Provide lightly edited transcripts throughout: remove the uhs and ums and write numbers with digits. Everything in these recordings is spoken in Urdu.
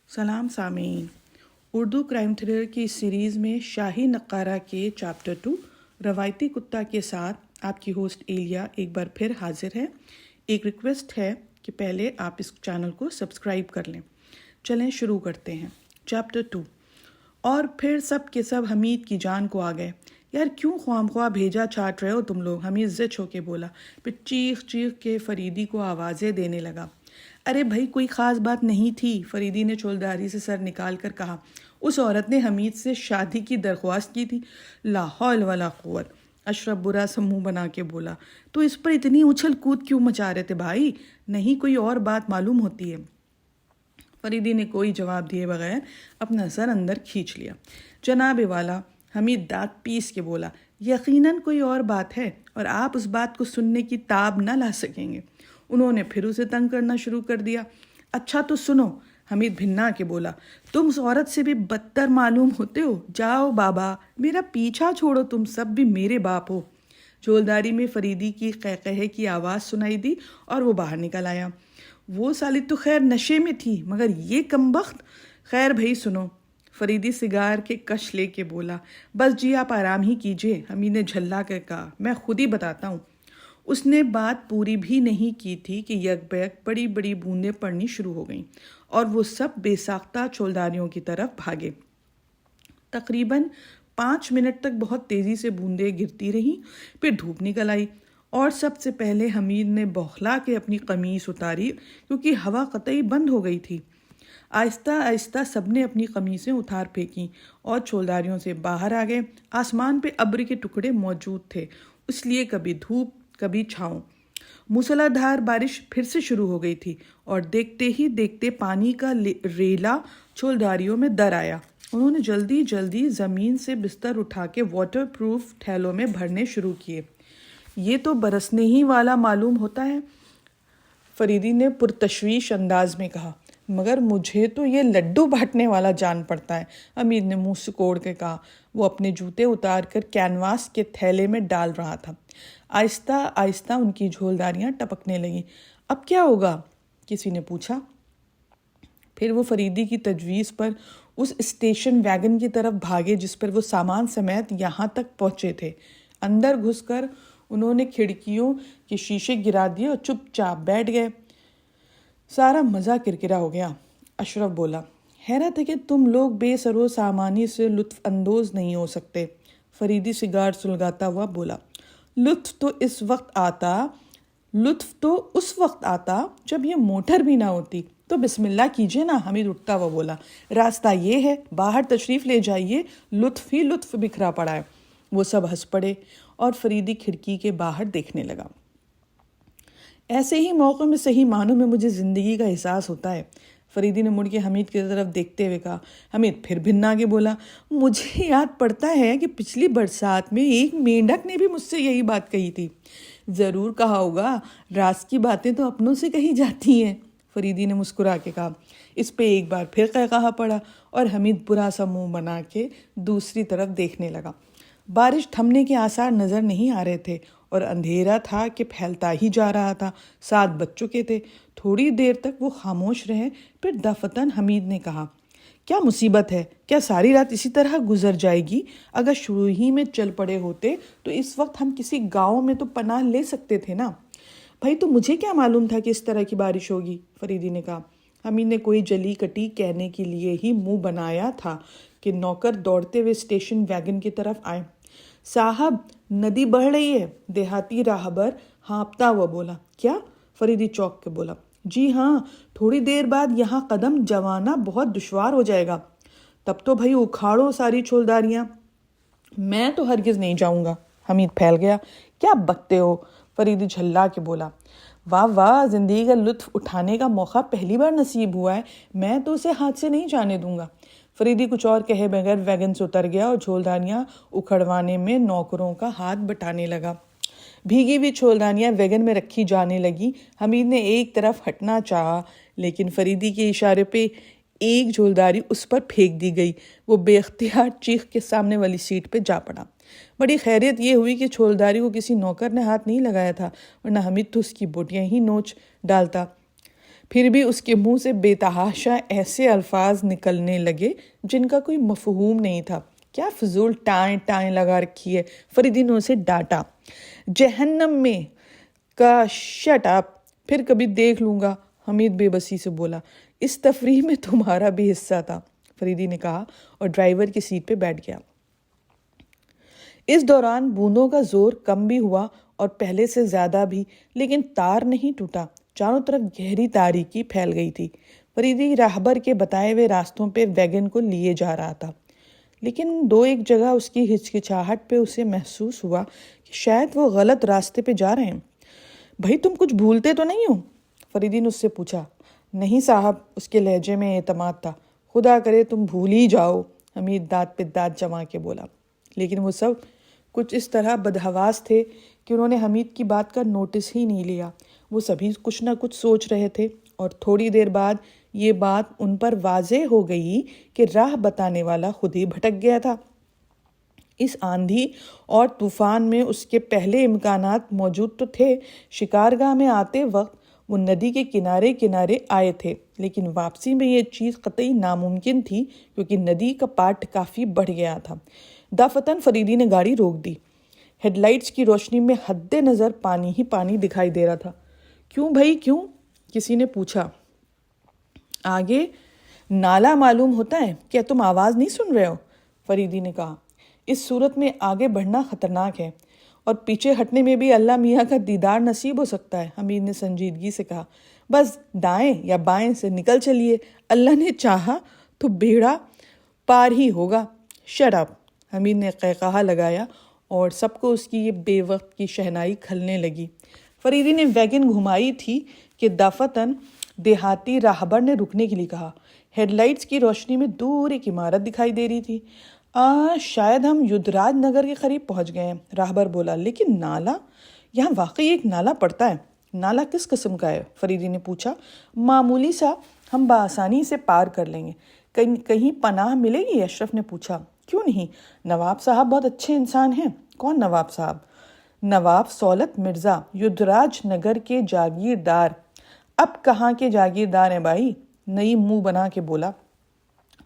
سلام سامعین، اردو کرائم تھرلر کی سیریز میں شاہی نقارہ کے چیپٹر 2 روایتی کتا کے ساتھ آپ کی ہوسٹ ایلیا ایک بار پھر حاضر ہے۔ ایک ریکویسٹ ہے کہ پہلے آپ اس چینل کو سبسکرائب کر لیں۔ چلیں شروع کرتے ہیں۔ چیپٹر 2۔ اور پھر سب کے سب حمید کی جان کو آ گئے۔ یار کیوں خواہ مخواہ بھیجا چاٹ رہے ہو تم لوگ؟ حمید زچ ہو کے بولا، پھر چیخ چیخ کے فریدی کو آوازیں دینے لگا۔ ارے بھائی کوئی خاص بات نہیں تھی، فریدی نے چولداری سے سر نکال کر کہا۔ اس عورت نے حمید سے شادی کی درخواست کی تھی۔ لا حول ولا قوت، اشرف برا سا منہ بنا کے بولا۔ تو اس پر اتنی اچھل کود کیوں مچا رہے تھے بھائی؟ نہیں کوئی اور بات معلوم ہوتی ہے۔ فریدی نے کوئی جواب دیے بغیر اپنا سر اندر کھینچ لیا۔ جناب والا، حمید دانت پیس کے بولا، یقیناً کوئی اور بات ہے اور آپ اس بات کو سننے کی تاب نہ لا سکیں گے۔ انہوں نے پھر اسے تنگ کرنا شروع کر دیا۔ اچھا تو سنو، حمید بھنا کے بولا، تم اس عورت سے بھی بدتر معلوم ہوتے ہو۔ جاؤ بابا، میرا پیچھا چھوڑو، تم سب بھی میرے باپ ہو۔ جھولداری میں فریدی کی قہقہے کی آواز سنائی دی اور وہ باہر نکل آیا۔ وہ سالی تو خیر نشے میں تھی، مگر یہ کمبخت۔ خیر بھائی سنو، فریدی سگار کے کش لے کے بولا۔ بس جی آپ آرام ہی کیجئے، حمید نے جھلا کر کہا، میں خود ہی بتاتا ہوں۔ اس نے بات پوری بھی نہیں کی تھی کہ یک بیک بڑی بڑی بوندیں پڑنی شروع ہو گئیں اور وہ سب بے ساختہ چولداریوں کی طرف بھاگے۔ تقریباً 5 منٹ تک بہت تیزی سے بوندیں گرتی رہیں، پھر دھوپ نکل آئی اور سب سے پہلے حمید نے بوکھلا کے اپنی قمیص اتاری کیونکہ ہوا قطعی بند ہو گئی تھی۔ آہستہ آہستہ سب نے اپنی قمیصیں اتار پھینکیں اور چولداریوں سے باہر آ گئے۔ آسمان پہ ابر کے ٹکڑے موجود تھے، اس لیے کبھی دھوپ کبھی چھاؤں۔ موسلا دھار بارش پھر سے شروع ہو گئی تھی اور دیکھتے ہی دیکھتے پانی کا ریلا چولداریوں میں در آیا۔ انہوں نے جلدی جلدی زمین سے بستر اٹھا کے واٹر پروف تھیلوں میں بھرنے شروع کیے۔ یہ تو برسنے ہی والا معلوم ہوتا ہے، فریدی نے پرتشویش انداز میں کہا، مگر مجھے تو یہ لڈو بانٹنے والا جان پڑتا ہے، حمید نے منہ سکوڑ کے کہا۔ وہ اپنے جوتے اتار کر کینواس کے تھیلے میں ڈال رہا تھا۔ آہستہ آہستہ ان کی جھولداریاں ٹپکنے لگیں۔ اب کیا ہوگا؟ کسی نے پوچھا۔ پھر وہ فریدی کی تجویز پر اس اسٹیشن ویگن کی طرف بھاگے جس پر وہ سامان سمیت یہاں تک پہنچے تھے۔ اندر گھس کر انہوں نے کھڑکیوں کے شیشے گرا دیے اور چپ چاپ بیٹھ گئے۔ سارا مزہ کرکرا ہو گیا۔ اشرف بولا، حیرت ہے کہ تم لوگ بے سر و سامانی سے لطف اندوز نہیں ہو سکتے۔ فریدی سگار سلگاتا ہوا بولا، لطف تو اس وقت آتا جب یہ موٹر بھی نہ ہوتی۔ تو بسم اللہ کیجئے نا، حمید اٹھتا ہوا بولا، راستہ یہ ہے، باہر تشریف لے جائیے، لطف ہی لطف بکھرا پڑا ہے۔ وہ سب ہنس پڑے اور فریدی کھڑکی کے باہر دیکھنے لگا۔ ایسے ہی موقع میں صحیح معنوں میں مجھے زندگی کا احساس ہوتا ہے، فریدی نے مڑ کے حمید کی طرف دیکھتے ہوئے کہا۔ حمید پھر بھنا کے بولا، مجھے یاد پڑتا ہے کہ پچھلی برسات میں ایک مینڈک نے بھی مجھ سے یہی بات کہی تھی۔ ضرور کہا ہوگا، راز کی باتیں تو اپنوں سے کہی جاتی ہیں، فریدی نے مسکرا کے کہا۔ اس پہ ایک بار پھر قہقہا پڑا اور حمید برا سا منہ بنا کے دوسری طرف دیکھنے لگا۔ بارش تھمنے کے آثار نظر نہیں آ رہے تھے اور اندھیرا تھا کہ پھیلتا ہی جا رہا تھا۔ 7 بج چکے تھے۔ تھوڑی دیر تک وہ خاموش رہے، پھر دفتن حمید نے کہا، کیا مصیبت ہے؟ کیا ساری رات اسی طرح گزر جائے گی؟ اگر شروع ہی میں چل پڑے ہوتے تو اس وقت ہم کسی گاؤں میں تو پناہ لے سکتے تھے نا۔ بھائی تو مجھے کیا معلوم تھا کہ اس طرح کی بارش ہوگی، فریدی نے کہا۔ حمید نے کوئی جلی کٹی کہنے کے لیے ہی منہ بنایا تھا کہ نوکر دوڑتے ہوئے اسٹیشن ویگن کی طرف آئے۔ صاحب ندی بڑھ رہی ہے، دیہاتی راہبر ہانپتا ہوا بولا۔ کیا؟ فریدی چوک کے بولا، جی ہاں، تھوڑی دیر بعد یہاں قدم جمانا بہت دشوار ہو جائے گا۔ تب تو بھائی اکھاڑو ساری چولداریاں۔ میں تو ہرگز نہیں جاؤں گا، حمید پھیل گیا۔ کیا بکتے ہو؟ فریدی جھلا کے بولا۔ واہ واہ، زندگی کا لطف اٹھانے کا موقع پہلی بار نصیب ہوا ہے، میں تو اسے ہاتھ سے نہیں جانے دوں گا۔ فریدی کچھ اور کہے بغیر ویگن سے اتر گیا اور جھولداریاں اکھڑوانے میں نوکروں کا ہاتھ بٹانے لگا۔ بھیگی ہوئی چھولداریاں ویگن میں رکھی جانے لگی۔ حمید نے ایک طرف ہٹنا چاہا لیکن فریدی کے اشارے پہ ایک جھولداری اس پر پھینک دی گئی۔ وہ بے اختیار چیخ کے سامنے والی سیٹ پہ جا پڑا۔ بڑی خیریت یہ ہوئی کہ چھولداری کو کسی نوکر نے ہاتھ نہیں لگایا تھا، ورنہ حمید تو اس کی بوٹیاں ہی نوچ ڈالتا۔ پھر بھی اس کے منہ سے بے تحاشا ایسے الفاظ نکلنے لگے جن کا کوئی مفہوم نہیں تھا۔ کیا فضول ٹائیں ٹائیں لگا رکھی ہے، فریدی نے اسے ڈانٹا۔ جہنم میں کا شٹ اپ، پھر کبھی دیکھ لوں گا، حمید بے بسی سے بولا۔ اس تفریح میں تمہارا بھی حصہ تھا، فریدی نے کہا اور ڈرائیور کی سیٹ پہ بیٹھ گیا۔ اس دوران بوندوں کا زور کم بھی ہوا اور پہلے سے زیادہ بھی، لیکن تار نہیں ٹوٹا۔ چاروں طرف گہری تاریکی پھیل گئی تھی۔ فریدی راہبر کے بتائے ہوئے راستوں پہ ویگن کو لیے جا رہا تھا، لیکن دو ایک جگہ اس کی ہچکچاہٹ پہ اسے محسوس ہوا کہ شاید وہ غلط راستے پہ جا رہے ہیں۔ بھائی تم کچھ بھولتے تو نہیں ہو؟ فریدی نے اس سے پوچھا۔ نہیں صاحب، اس کے لہجے میں اعتماد تھا۔ خدا کرے تم بھول ہی جاؤ، حمید دانت پہ دانت جما کے بولا۔ لیکن وہ سب کچھ اس طرح بدحواس تھے کہ انہوں نے حمید کی بات کا نوٹس ہی نہیں لیا۔ وہ سبھی کچھ نہ کچھ سوچ رہے تھے اور تھوڑی دیر بعد یہ بات ان پر واضح ہو گئی کہ راہ بتانے والا خود ہی بھٹک گیا تھا۔ اس آندھی اور طوفان میں اس کے پہلے امکانات موجود تو تھے۔ شکارگاہ میں آتے وقت وہ ندی کے کنارے کنارے آئے تھے، لیکن واپسی میں یہ چیز قطعی ناممکن تھی کیونکہ ندی کا پاٹ کافی بڑھ گیا تھا۔ دفتن فریدی نے گاڑی روک دی۔ ہیڈ لائٹس کی روشنی میں حد نظر پانی ہی پانی دکھائی دے رہا تھا۔ کیوں بھائی کیوں؟ کسی نے پوچھا۔ آگے نالا معلوم ہوتا ہے، کیا تم آواز نہیں سن رہے ہو؟ فریدی نے کہا۔ اس صورت میں آگے بڑھنا خطرناک ہے اور پیچھے ہٹنے میں بھی اللہ میاں کا دیدار نصیب ہو سکتا ہے، حمید نے سنجیدگی سے کہا۔ بس دائیں یا بائیں سے نکل چلیے، اللہ نے چاہا تو بیڑا پار ہی ہوگا۔ شٹ اپ، حمید نے قہقہا لگایا اور سب کو اس کی یہ بے وقت کی شہنائی کھلنے لگی۔ فریدی نے ویگن گھمائی تھی کہ دفتن دیہاتی راہبر نے رکنے کے لیے کہا۔ ہیڈ لائٹس کی روشنی میں دور ایک عمارت دکھائی دے رہی تھی۔ شاید ہم یدراج نگر کے قریب پہنچ گئے ہیں، راہبر بولا۔ لیکن نالا؟ یہاں واقعی ایک نالا پڑتا ہے۔ نالا کس قسم کا ہے؟ فریدی نے پوچھا۔ معمولی سا، ہم بآسانی سے پار کر لیں گے۔ کہیں پناہ ملے گی؟ اشرف نے پوچھا۔ کیوں نہیں، نواب صاحب بہت اچھے انسان ہیں۔ کون نواب صاحب؟ نواب سولت مرزا، یدراج نگر کے جاگیردار۔ اب کہاں کے جاگیردار ہیں بھائی؟ نئی منہ بنا کے بولا۔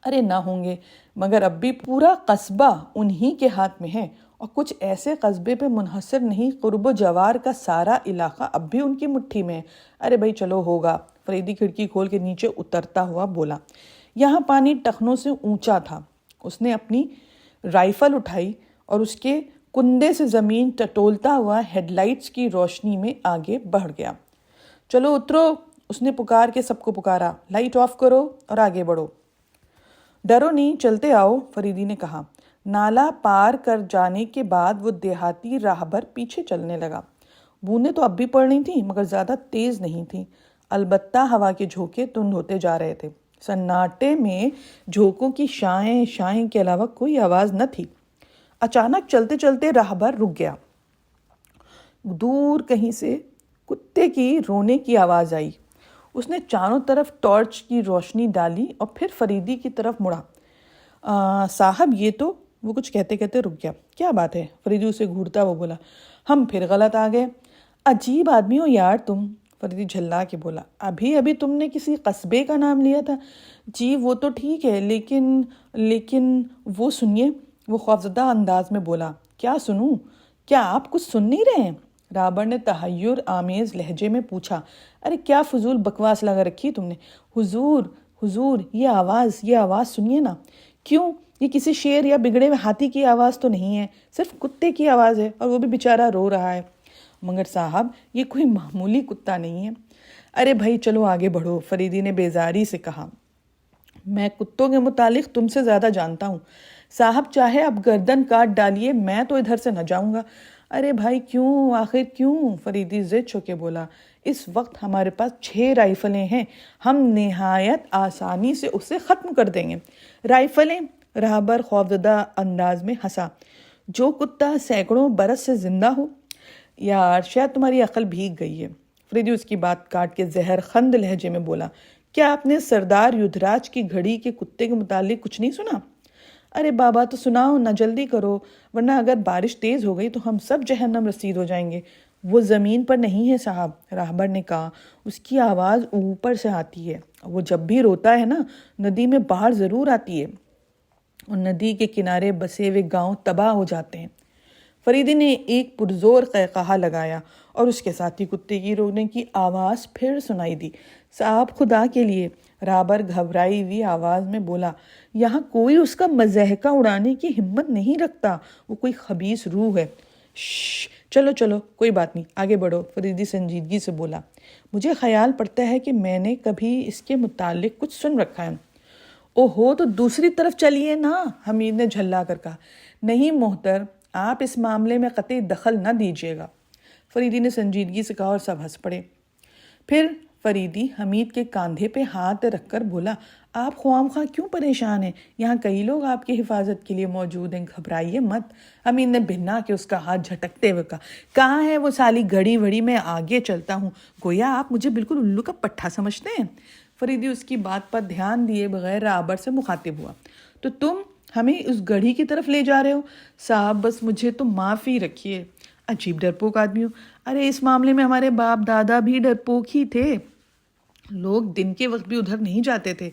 ارے نہ ہوں گے، مگر اب بھی پورا قصبہ انہی کے ہاتھ میں ہے، اور کچھ ایسے قصبے پہ منحصر نہیں، قرب و جوار کا سارا علاقہ اب بھی ان کی مٹھی میں ہے۔ ارے بھائی چلو ہوگا، فریدی کھڑکی کھول کے نیچے اترتا ہوا بولا۔ یہاں پانی ٹخنوں سے اونچا تھا۔ اس نے اپنی رائفل اٹھائی اور اس کے کندھے سے زمین ٹٹولتا ہوا ہیڈ لائٹس کی روشنی میں آگے بڑھ گیا۔ چلو اترو، اس نے پکار کے سب کو پکارا۔ لائٹ آف کرو اور آگے بڑھو۔ ڈرو نہیں، چلتے آؤ، فریدی نے کہا۔ نالا پار کر جانے کے بعد وہ دیہاتی راہبر پیچھے چلنے لگا۔ بوندیں تو اب بھی پڑ رہی تھیں مگر زیادہ تیز نہیں تھیں، البتہ ہوا کے جھونکے تند ہوتے جا رہے تھے۔ سناٹے میں جھونکوں کی شائیں شائیں کے علاوہ کوئی آواز نہ تھی۔ اچانک چلتے چلتے راہبر رک گیا۔ دور کہیں سے کتے کی رونے کی آواز آئی۔ اس نے چاروں طرف ٹارچ کی روشنی ڈالی اور پھر فریدی کی طرف مڑا۔ صاحب یہ تو، وہ کچھ کہتے کہتے رک گیا۔ کیا بات ہے؟ فریدی اسے گھورتا وہ بولا۔ ہم پھر غلط آ گئے۔ عجیب آدمی ہو یار تم، فریدی جھلا کے بولا۔ ابھی تم نے کسی قصبے کا نام لیا تھا۔ جی وہ تو ٹھیک ہے، لیکن وہ سنیے، وہ خوفزدہ انداز میں بولا۔ کیا سنوں؟ کیا آپ کچھ سن نہیں رہے ہیں؟ رابر نے تحیر آمیز لہجے میں پوچھا۔ ارے کیا فضول بکواس لگا رکھی تم نے؟ حضور یہ آواز سنیے نا۔ کیوں؟ یہ کسی شیر یا بگڑے ہوئے ہاتھی کی آواز تو نہیں ہے، صرف کتے کی آواز ہے، اور وہ بھی بیچارہ رو رہا ہے۔ مگر صاحب یہ کوئی معمولی کتا نہیں ہے۔ ارے بھائی چلو آگے بڑھو، فریدی نے بیزاری سے کہا۔ میں کتوں کے متعلق تم سے زیادہ جانتا ہوں۔ صاحب چاہے اب گردن کاٹ ڈالیے، میں تو ادھر سے نہ جاؤں گا۔ ارے بھائی کیوں، آخر کیوں؟ فریدی ضد چھو کے بولا۔ اس وقت ہمارے پاس 6 رائفلیں ہیں، ہم نہایت آسانی سے اسے ختم کر دیں گے۔ رائفلیں؟ راہبر خوفزدہ انداز میں ہنسا۔ جو کتا سینکڑوں برس سے زندہ ہو؟ یار شاید تمہاری عقل بھیگ گئی ہے، فریدی اس کی بات کاٹ کے زہر خند لہجے میں بولا۔ کیا آپ نے سردار یدراج کی گھڑی کے کتے کے متعلق کچھ نہیں سنا؟ ارے بابا تو سناؤ نہ، جلدی کرو، ورنہ اگر بارش تیز ہو گئی تو ہم سب جہنم رسید ہو جائیں گے۔ وہ زمین پر نہیں ہے صاحب، راہبر نے کہا، اس کی آواز اوپر سے آتی ہے، وہ جب بھی روتا ہے نا ندی میں باڑھ ضرور آتی ہے اور ندی کے کنارے بسے ہوئے گاؤں تباہ ہو جاتے ہیں۔ فریدی نے ایک پرزور قہقہا لگایا اور اس کے ساتھی کتے کی رونے کی آواز پھر سنائی دی۔ صاحب خدا کے لیے، راہبر گھبرائی ہوئی آواز میں بولا، یہاں کوئی اس کا مضحکہ اڑانے کی ہمت نہیں رکھتا، وہ کوئی خبیث روح ہے۔ شش، چلو چلو کوئی بات نہیں، آگے بڑھو، فریدی سنجیدگی سے بولا۔ مجھے خیال پڑتا ہے کہ میں نے کبھی اس کے متعلق کچھ سن رکھا ہے۔ او ہو تو دوسری طرف چلیے نا، حمید نے جھلا کر کہا۔ نہیں محتر، آپ اس معاملے میں قطعی دخل نہ دیجیے گا، فریدی نے سنجیدگی سے کہا اور سب ہنس پڑے۔ پھر فریدی حمید کے کاندھے پہ ہاتھ رکھ کر بولا، آپ خواہ مخواہ کیوں پریشان ہیں؟ یہاں کئی لوگ آپ کی حفاظت کے لیے موجود ہیں، گھبرائیے مت۔ حمید نے بھنا کے اس کا ہاتھ جھٹکتے ہوئے کہا، کہاں ہے وہ سالی گھڑی وڑی، میں آگے چلتا ہوں، گویا آپ مجھے بالکل الو کا پٹھا سمجھتے ہیں۔ فریدی اس کی بات پر دھیان دیے بغیر راہبر سے مخاطب ہوا، تو تم ہمیں اس گڑھی کی طرف لے جا رہے ہو؟ صاحب بس مجھے تو معافی رکھیے، عجیب ڈرپوک آدمی ہو۔ ارے اس معاملے میں ہمارے باپ دادا بھی ڈرپوک ہی تھے، لوگ دن کے وقت بھی ادھر نہیں جاتے تھے۔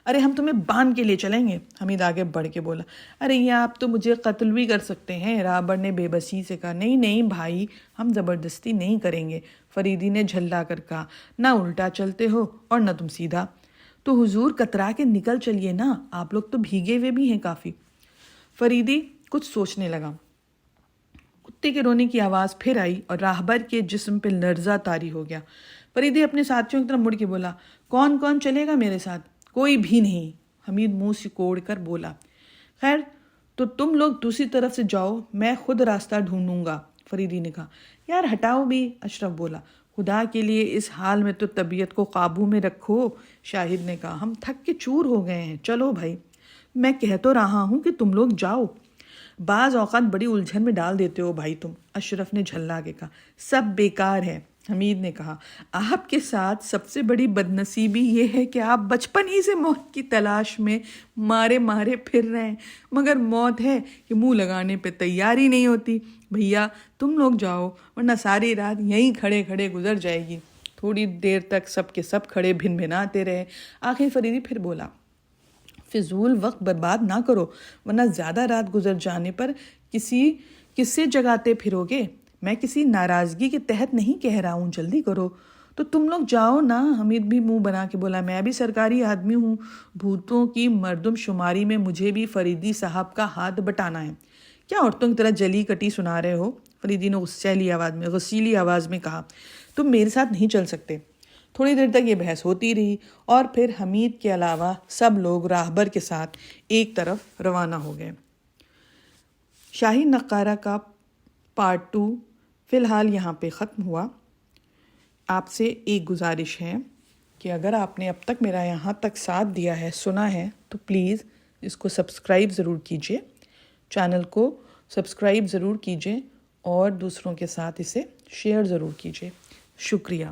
ارے ہم تمہیں باندھ کے لے چلیں گے، حمید آگے بڑھ کے بولا۔ ارے یہ آپ تو مجھے قتل بھی کر سکتے ہیں، راہبر نے بے بسی سے کہا۔ نہیں نہیں بھائی، ہم زبردستی نہیں کریں گے، فریدی نے جھلا کر کہا، نہ الٹا چلتے ہو اور نہ تم سیدھا۔ تو حضور کترا کے نکل چلیے نا، آپ لوگ تو بھیگے ہوئے بھی ہیں کافی۔ فریدی کچھ سوچنے لگا۔ کتے کے رونے کی آواز پھر آئی اور راہبر کے جسم پہ لرزہ طاری ہو گیا۔ فریدی اپنے ساتھیوں کی طرف مڑ کے بولا، کون کون چلے گا میرے ساتھ؟ کوئی بھی نہیں، حمید منہ سکوڑ کر بولا۔ خیر تو تم لوگ دوسری طرف سے جاؤ، میں خود راستہ ڈھونڈوں گا، فریدی نے کہا۔ یار ہٹاؤ بھی، اشرف بولا، خدا کے لیے اس حال میں تو طبیعت کو قابو میں رکھو، شاہد نے کہا، ہم تھک کے چور ہو گئے ہیں، چلو بھائی۔ میں کہہ تو رہا ہوں کہ تم لوگ جاؤ، بعض اوقات بڑی الجھن میں ڈال دیتے ہو بھائی تم، اشرف نے جھلا کے کہا۔ سب بیکار ہے، حمید نے کہا، آپ کے ساتھ سب سے بڑی بدنصیبی یہ ہے کہ آپ بچپن ہی سے موت کی تلاش میں مارے مارے پھر رہے ہیں، مگر موت ہے کہ منہ لگانے پہ تیاری نہیں ہوتی۔ بھیا تم لوگ جاؤ ورنہ ساری رات یہیں کھڑے کھڑے گزر جائے گی۔ تھوڑی دیر تک سب کے سب کھڑے بھن بھناتے رہے، آخر فریدی پھر بولا، فضول وقت برباد نہ کرو ورنہ زیادہ رات گزر جانے پر کس سے جگاتے پھرو گے؟ میں کسی ناراضگی کے تحت نہیں کہہ رہا ہوں، جلدی کرو۔ تو تم لوگ جاؤ نا، حمید بھی منہ بنا کے بولا، میں بھی سرکاری آدمی ہوں، بھوتوں کی مردم شماری میں مجھے بھی فریدی صاحب کا ہاتھ بٹانا ہے۔ کیا عورتوں کی طرح جلی کٹی سنا رہے ہو؟ فریدی نے غصیلی آواز میں کہا، تم میرے ساتھ نہیں چل سکتے۔ تھوڑی دیر تک یہ بحث ہوتی رہی اور پھر حمید کے علاوہ سب لوگ راہبر کے ساتھ ایک طرف روانہ ہو گئے۔ شاہی نقارہ کا پارٹ 2 فی الحال یہاں پہ ختم ہوا۔ آپ سے ایک گزارش ہے کہ اگر آپ نے اب تک میرا یہاں تک ساتھ دیا ہے، سنا ہے، تو پلیز اس کو سبسکرائب ضرور کیجئے، چینل کو سبسکرائب ضرور کیجئے اور دوسروں کے ساتھ اسے شیئر ضرور کیجئے۔ شکریہ۔